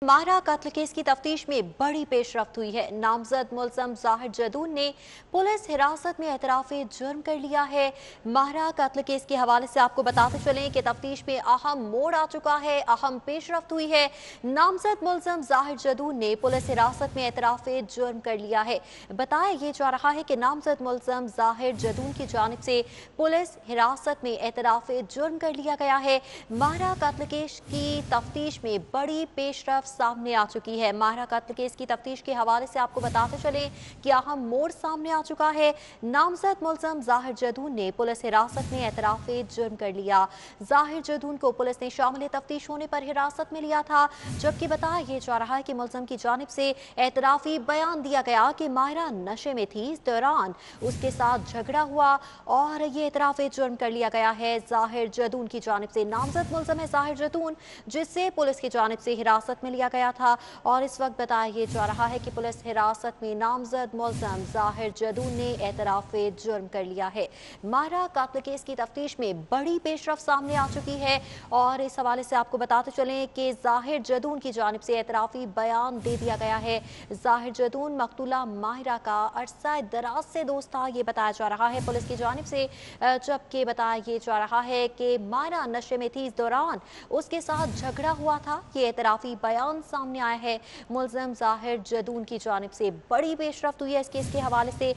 माहरा कत्ल केस की तफ्तीश में बड़ी पेशरफ्त हुई है। नामजद मुलजम जाहिर जदून ने पुलिस हिरासत में एतराफ़े जुर्म कर लिया है। माहरा कत्ल केस के हवाले से आपको बताते चलें कि तफ्तीश में अहम मोड़ आ चुका है, अहम पेशरफ्त हुई है। नामजद मुलजम जाहिर जदून ने पुलिस हिरासत में एतराफ़े जुर्म कर लिया है। बताया ये जा रहा है कि नामजद मुलजम जाहिर जदून की जानिब से पुलिस हिरासत में एतराफ़े जुर्म कर लिया गया है। माहरा कत्ल केस की तफ्तीश में बड़ी पेशरफ्त सामने आ चुकी है। माहरा कत्ल केस की तफ्तीश के हवाले से आपको बताते चलें कि अहम मोड़ सामने आ चुका है। नामजद मुलजम जाहिर जदून ने पुलिस हिरासत में एतराफ़े जुर्म कर लिया। जाहिर जदून को पुलिस ने शामिल तफ्तीश होने पर हिरासत में लिया था, जबकि बताया यह जा रहा है कि मुलजम की जानिब से एतराफ़ी बयान दिया गया कि माहरा नशे में थी, इस दौरान उसके साथ झगड़ा हुआ और ये एतराफ़े जुर्म कर लिया गया है जाहिर जदून की जानिब से। नामजद मुलजम है जाहिर जदून, जिससे पुलिस की जानिब से हिरासत में लिया गया था और इस वक्त बताया ये जा रहा है कि पुलिस हिरासत में नामजद मुलजम जाहिर जदून ने एतराफ़े जुर्म कर लिया है। माहरा कत्ल केस की तफ्तीश में बड़ी पेशरफ्त सामने आ चुकी है और इस हवाले से आपको बताते चलें कि जाहिर जदून की जानिब से एतराफ़ी बयान दे दिया गया है। जाहिर जदून मकतूला माहिरा का अरसा दराज से दोस्त था, ये बताया जा रहा है पुलिस की जानिब से, जबकि बताया ये जा रहा है कि माहिरा नशे में थी, इस दौरान उसके साथ झगड़ा हुआ था। ये एतराफ़ी बयान सामने आया है मुलजम जाहिर जदून की जानिब से। बड़ी पेशरफ्त हुई है इस केस के हवाले से।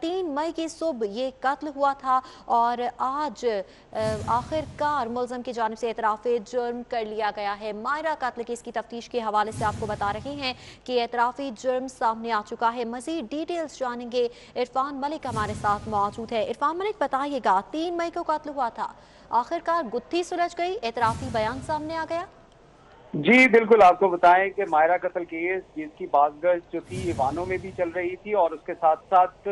3 मई की सुबह ये कत्ल हुआ था और आज आखिरकार मुलजम की जानिब से एतराफ़े जुर्म कर लिया गया है। माहिरा कत्ल केस की तफ्तीश के हवाले से आपको बता रहे हैं कि एतराफ़ी जुर्म सामने आ चुका है। मज़ीद डिटेल्स जानेंगे, इरफान मलिक हमारे साथ मौजूद है। इरफान मलिक, बताइएगा 3 मई को कत्ल हुआ था, आखिरकार गुत्थी सुलझ गई, एतराफ़ी बयान सामने आ गया? जी बिल्कुल, आपको बताएं कि माहिरा कत्ल केस जिसकी बाज़गश्त जो थी ईवानों में भी चल रही थी और उसके साथ साथ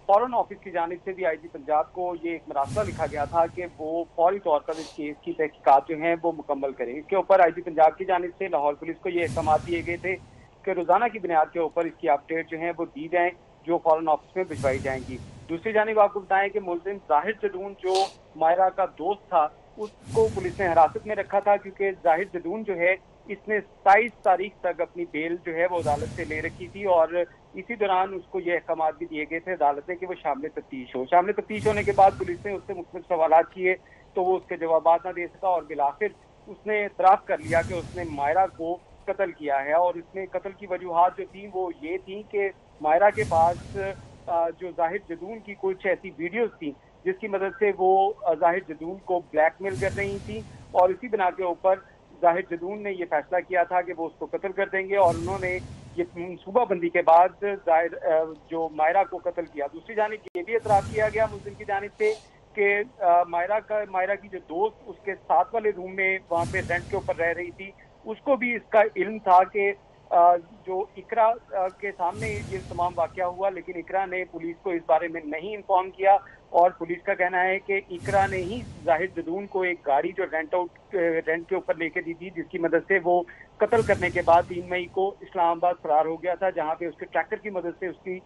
फॉरेन ऑफिस की जानिब से भी आईजी पंजाब को ये एक मरासला लिखा गया था कि वो फौरी तौर पर इस केस की तहकीकात जो हैं वो मुकम्मल करें। इसके ऊपर आईजी पंजाब की जानिब से लाहौर पुलिस को ये अहकाम दिए गए थे कि रोजाना की बुनियाद के ऊपर इसकी अपडेट जो है वो दी जाए, जो फॉरेन ऑफिस में भिजवाई जाएंगी। दूसरी जानिब आपको बताएं कि मुलजिम जाहिर जदून जो माहिरा का दोस्त था, उसको पुलिस ने हिरासत में रखा था क्योंकि जाहिर जदून जो है इसने 27 तारीख तक अपनी बेल जो है वो अदालत से ले रखी थी और इसी दौरान उसको ये अहकाम भी दिए गए थे अदालत ने कि वो शामिल तफ्तीश हो। शामिल तफ्तीश होने के बाद पुलिस ने उससे मुख्तलिफ सवालात किए तो वो उसके जवाब ना दे सका और बिलाखिर उसने इतराफ़ कर लिया कि उसने माहिरा को कत्ल किया है। और इसमें कत्ल की वजूहात जो थी वो ये थी कि माहिरा के पास जो जाहिर जदून की कुछ ऐसी वीडियोस थी जिसकी मदद से वो जाहिर जदून को ब्लैकमेल कर रही थी और इसी बिना के ऊपर जाहिर जदून ने ये फैसला किया था कि वो उसको कत्ल कर देंगे और उन्होंने ये मनसूबाबंदी के बाद जाहिर जो माहिरा को कत्ल किया। दूसरी जानिब ये भी एतराफ़ किया गया मुलजिम की जानिब से कि माहिरा की जो दोस्त उसके साथ वाले रूम में वहाँ पे रेंट के ऊपर रह रही थी, उसको भी इसका इल्म था कि जो इकरा के सामने ये तमाम वाक़या हुआ, लेकिन इकरा ने पुलिस को इस बारे में नहीं इन्फॉर्म किया और पुलिस का कहना है कि इकरा ने ही जाहिर जदून को एक गाड़ी जो रेंट के ऊपर लेके दी थी, जिसकी मदद से वो कत्ल करने के बाद 3 मई को इस्लामाबाद फरार हो गया था, जहां पे उसके ट्रैक्टर की मदद से उसकी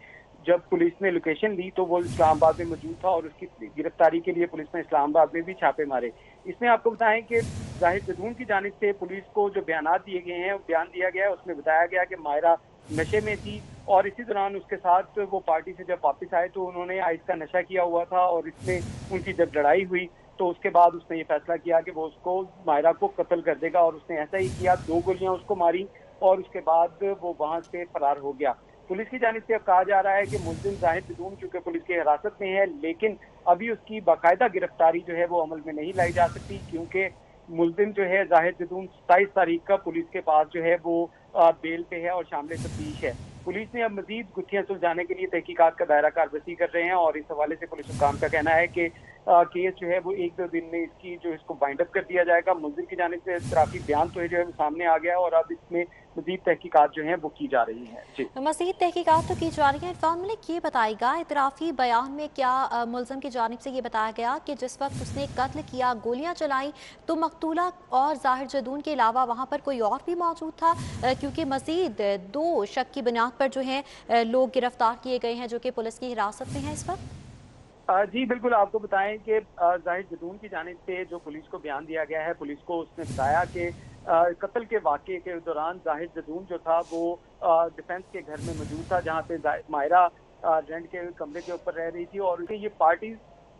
जब पुलिस ने लोकेशन ली तो वो इस्लामाबाद में मौजूद था और उसकी गिरफ्तारी के लिए पुलिस ने इस्लामाबाद में भी छापे मारे। इसमें आपको बताएं कि जाहिर जदून की जानिब से पुलिस को जो बयान दिए गए हैं, बयान दिया गया है, उसमें बताया गया कि माहिरा नशे में थी और इसी दौरान उसके साथ वो पार्टी से जब वापस आए तो उन्होंने आइस का नशा किया हुआ था और इसमें उनकी जब लड़ाई हुई तो उसके बाद उसने ये फैसला किया कि वो उसको माहिरा को कत्ल कर देगा और उसने ऐसा ही किया, 2 गोलियां उसको मारी और उसके बाद वो वहां से फरार हो गया। पुलिस की जानिब से अब कहा जा रहा है कि मुलजिम जाहिर जदून चूंकि पुलिस की हिरासत में है, लेकिन अभी उसकी बाकायदा गिरफ्तारी जो है वो अमल में नहीं लाई जा सकती क्योंकि मुलजिम जो है जाहिर जदून 27 तारीख का पुलिस के पास जो है वो बेल पे है और शामिल तफ्तीश है। पुलिस ने अब मजीद गुत्थियां सुलझाने के लिए तहकीकात का दायरा कारबसी कर रहे हैं और इस हवाले से पुलिस हुक्काम का कहना है कि केस जो है वो 1-2 दिन में इसको बाइंड अप कर दिया जाएगा। मुलजिम की जानिब से इतराफी बयान तो जो है वो सामने आ गया है और अब इसमें मजीद तहकीकात जो है वो की जा रही है। जी मज़ीद तहकीकात तो की जा रही है। इरफान मलिक, ये बताएगा इतराफ़ी बयान में क्या मुलज़म की जानिब से ये बताया गया कि जिस वक्त उसने कत्ल किया, गोलियां चलाई, तो मकतूला और जाहिर जदून के अलावा वहाँ पर कोई और भी मौजूद था? क्योंकि मज़ीद 2 शक की बुनियाद पर जो है लोग गिरफ्तार किए गए हैं जो कि पुलिस की हिरासत में हैं इस वक्त। जी बिल्कुल, आपको बताएं कि जाहिर जदून की जानिब से जो पुलिस को बयान दिया गया है, पुलिस को उसने बताया कि कत्ल के वाक़े के दौरान जाहिद जदून जो था वो डिफेंस के घर में मौजूद था, जहाँ पे मायरा रेंट के कमरे के ऊपर रह रही थी और ये पार्टी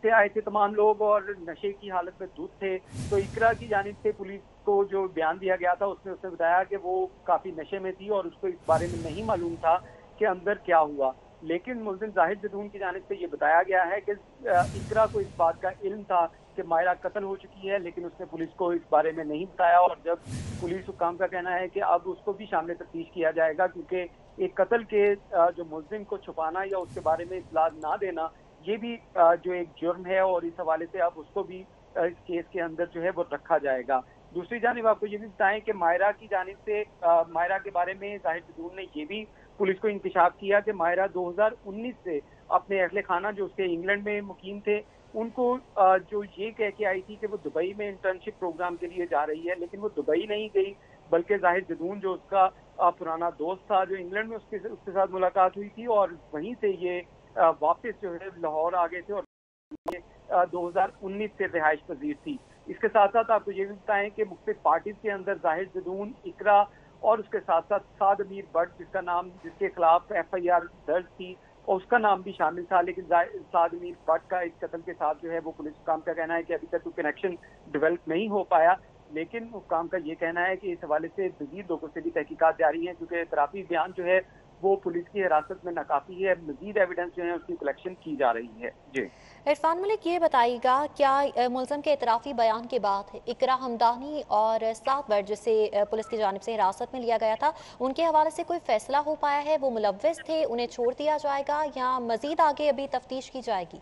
से आए थे तमाम लोग और नशे की हालत में धुत थे। तो इकरा की जानिब से पुलिस को जो बयान दिया गया था उसने बताया कि वो काफ़ी नशे में थी और उसको इस बारे में नहीं मालूम था कि अंदर क्या हुआ। लेकिन मुलजिम जाहिद जदून की जानिब से ये बताया गया है कि इकरा को इस बात का इल्म था कि मायरा कत्ल हो चुकी है, लेकिन उसने पुलिस को इस बारे में नहीं बताया। और जब पुलिस हुक्काम का कहना है कि अब उसको भी शामिल तफ्तीश किया जाएगा, क्योंकि एक कत्ल के जो मुलजिम को छुपाना या उसके बारे में इत्तला ना देना ये भी जो एक जुर्म है और इस हवाले से अब उसको भी इस केस के अंदर जो है वो रखा जाएगा। दूसरी जानिब आपको ये भी बताएं कि मायरा की जानिब से मायरा के बारे में जाहिद जदून ने ये भी पुलिस को इंकशाफ किया कि मायरा 2019 से अपने अहले खाना जो उसके इंग्लैंड में मुकीम थे उनको जो ये कह के आई थी कि वो दुबई में इंटर्नशिप प्रोग्राम के लिए जा रही है, लेकिन वो दुबई नहीं गई बल्कि जाहिद जदून जो उसका पुराना दोस्त था जो इंग्लैंड में उसके साथ मुलाकात हुई थी और वहीं से ये वापस जो है लाहौर आ गए थे और 2019 से रिहाइश पजीर थी। इसके साथ साथ आपको ये भी बताएं कि मुख्तलिफ पार्टीज के अंदर जाहिद जदून, इकरा और उसके साथ साथ साद अमीर भट्ट जिसके खिलाफ FIR दर्ज थी और उसका नाम भी शामिल था, लेकिन साद अमीर भट्ट का इस कत्ल के साथ जो है वो पुलिस हुक्काम का कहना है कि अभी तक कोई कनेक्शन डेवलप नहीं हो पाया। लेकिन हुक्काम का ये कहना है कि इस हवाले से मजीद लोगों से भी तहकीकात जारी है, क्योंकि एतराफी बयान जो है वो पुलिस की हिरासत में नाकाफी है, मजीद एविडेंस जो है उसकी कलेक्शन की जा रही है। जी इरफान मलिक, ये बताइएगा क्या मुलज़म के एतराफ़ी बयान के बाद इकरा हमदानी और साद भट्ट जिसे पुलिस की जानिब से हिरासत में लिया गया था उनके हवाले से कोई फैसला हो पाया है? वो मुलव्विस थे, उन्हें छोड़ दिया जाएगा या मजीद आगे अभी तफ्तीश की जाएगी?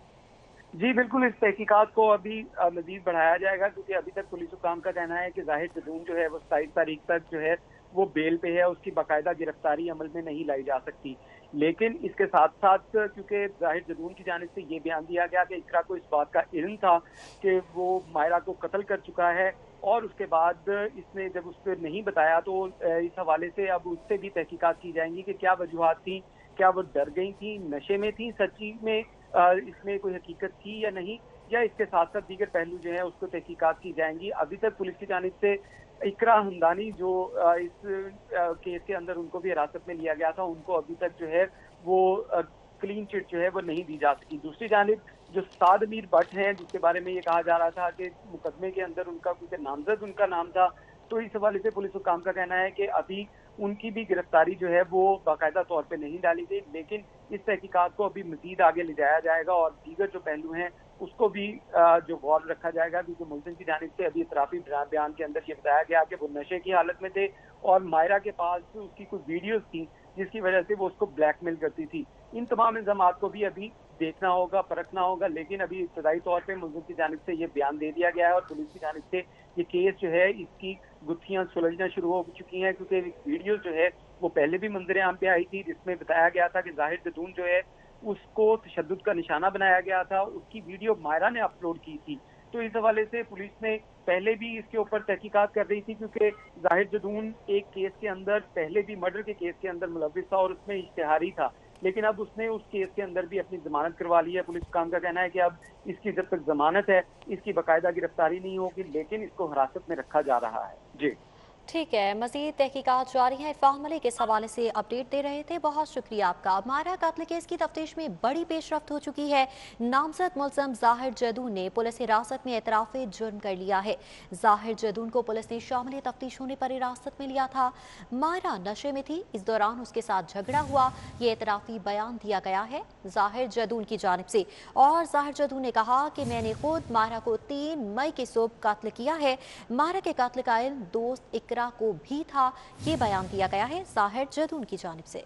जी बिल्कुल, इस तहकीकात को अभी मजीद बढ़ाया जाएगा, क्योंकि अभी तक पुलिस हुक्काम का कहना है कि जाहिद जदून जो है वो 27 तारीख तक जो है वो बेल पे है, उसकी बाकायदा गिरफ्तारी अमल में नहीं लाई जा सकती। लेकिन इसके साथ साथ क्योंकि जाहिद जदून की जानिब से ये बयान दिया गया कि इकरा को इस बात का इल्म था कि वो मायरा को कत्ल कर चुका है और उसके बाद इसने जब उस पर नहीं बताया तो इस हवाले से अब उससे भी तहकीकात की जाएंगी कि क्या वजूहात थी, क्या वो डर गई थी, नशे में थी, सच्ची में इसमें कोई हकीकत थी या नहीं, या इसके साथ साथ दीगर पहलू जो है उसको तहकीकात की जाएंगी। अभी तक पुलिस की जानिब से इकरा हमदानी जो इस केस के अंदर उनको भी हिरासत में लिया गया था, उनको अभी तक जो है वो क्लीन चिट जो है वो नहीं दी जा सकी। दूसरी जानिब जो साद अमीर भट्ट हैं जिसके बारे में ये कहा जा रहा था कि मुकदमे के अंदर उनका कुछ नामजद उनका नाम था, तो इस हवाले से पुलिस हुक्काम का कहना है कि अभी उनकी भी गिरफ्तारी जो है वो बाकायदा तौर पे नहीं डाली गई, लेकिन इस तहकीकात को अभी मजीद आगे ले जाया जाएगा और दीगर जो पहलू हैं उसको भी जो गौर रखा जाएगा, क्योंकि मुलजिम की जानिब से अभी इतराफी बयान के अंदर ये बताया गया कि वो नशे की हालत में थे और मायरा के पास उसकी कुछ वीडियोस थी जिसकी वजह से वो उसको ब्लैकमेल करती थी। इन तमाम इल्जामात को भी अभी देखना होगा, परखना होगा, लेकिन अभी इब्तदाई तौर पे मुलजिम की जानिब से ये बयान दे दिया गया है और पुलिस की जानिब से ये केस जो है इसकी गुत्थियां सुलझना शुरू हो चुकी हैं, क्योंकि वीडियो जो है वो पहले भी मंजर आम पे आई थी जिसमें बताया गया था कि जाहिद जदून जो है उसको तशद्दुद का निशाना बनाया गया था, उसकी वीडियो मायरा ने अपलोड की थी। तो इस हवाले से पुलिस ने पहले भी इसके ऊपर तहकीकात कर रही थी, क्योंकि जाहिद जदून एक केस के अंदर पहले भी मर्डर के केस के अंदर मुलव्विस था और उसमें इश्तिहारी था, लेकिन अब उसने उस केस के अंदर भी अपनी जमानत करवा ली है। पुलिस काम का कहना है कि अब इसकी जब तक जमानत है इसकी बाकायदा गिरफ्तारी नहीं होगी, लेकिन इसको हिरासत में रखा जा रहा है। जी ठीक है, मज़ीद तहकीकात जारी हैं। इरफान मलिक इस हवाले से अपडेट दे रहे थे, बहुत शुक्रिया आपका। मायरा कत्ल केस की तफ्तीश में बड़ी पेशरफ्त हो चुकी है। नामजद मुलज़म जाहिर जदून ने पुलिस हिरासत में एतराफ़ जुर्म कर लिया है। जाहिर जदून को पुलिस ने शामिल तफ्तीश होने पर हिरासत में लिया था। मायरा नशे में थी, इस दौरान उसके साथ झगड़ा हुआ, ये एतराफ़ी बयान दिया गया है जाहिर जदून की जानिब से। और जाहिर जदून ने कहा कि मैंने खुद मायरा को 3 मई की सुबह कत्ल किया है। मायरा के कत्ल का इल्म दोस्त इकरा को भी था, ये बयान दिया गया है जाहिर जदून की जानिब से।